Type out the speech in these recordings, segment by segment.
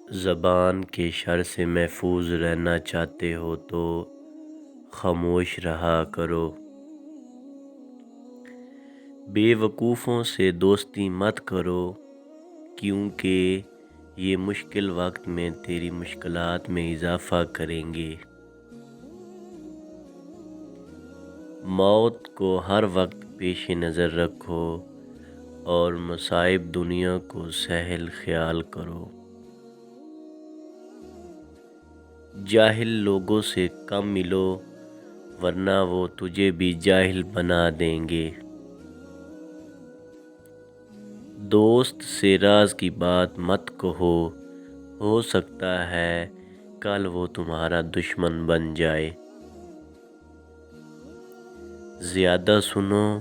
زبان کے شر سے محفوظ رہنا چاہتے ہو تو خاموش رہا کرو۔ بے وقوفوں سے دوستی مت کرو، کیونکہ یہ مشکل وقت میں تیری مشکلات میں اضافہ کریں گے۔ موت کو ہر وقت پیش نظر رکھو اور مصائب دنیا کو سہل خیال کرو۔ جاہل لوگوں سے کم ملو، ورنہ وہ تجھے بھی جاہل بنا دیں گے۔ دوست سے راز کی بات مت کہو، ہو سکتا ہے کل وہ تمہارا دشمن بن جائے۔ زیادہ سنو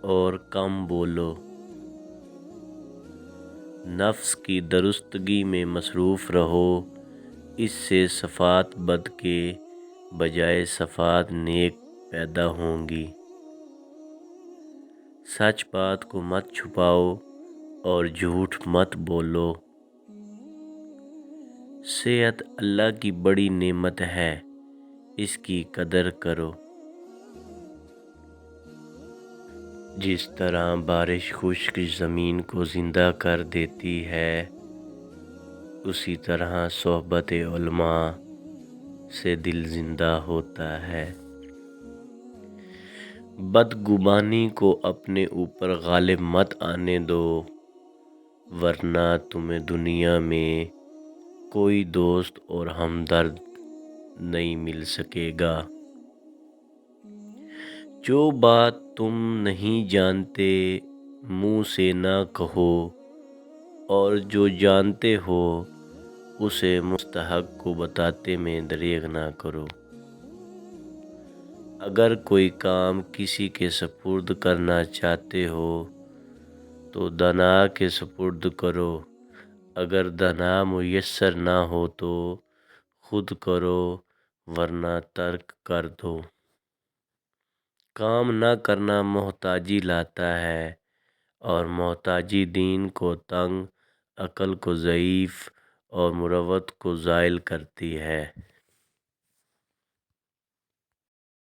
اور کم بولو۔ نفس کی درستگی میں مصروف رہو، اس سے صفات بد کے بجائے صفات نیک پیدا ہوں گی۔ سچ بات کو مت چھپاؤ اور جھوٹ مت بولو۔ صحت اللہ کی بڑی نعمت ہے، اس کی قدر کرو۔ جس طرح بارش خشک زمین کو زندہ کر دیتی ہے، اسی طرح صحبت علماء سے دل زندہ ہوتا ہے۔ بدگمانی کو اپنے اوپر غالب مت آنے دو، ورنہ تمہیں دنیا میں کوئی دوست اور ہمدرد نہیں مل سکے گا۔ جو بات تم نہیں جانتے منہ سے نہ کہو، اور جو جانتے ہو اسے مستحق کو بتاتے میں دریغ نہ کرو۔ اگر کوئی کام کسی کے سپرد کرنا چاہتے ہو تو دانا کے سپرد کرو، اگر دانا میسر نہ ہو تو خود کرو ورنہ ترک کر دو۔ کام نہ کرنا محتاجی لاتا ہے، اور محتاجی دین کو تنگ، عقل کو ضعیف اور مروت کو زائل کرتی ہے۔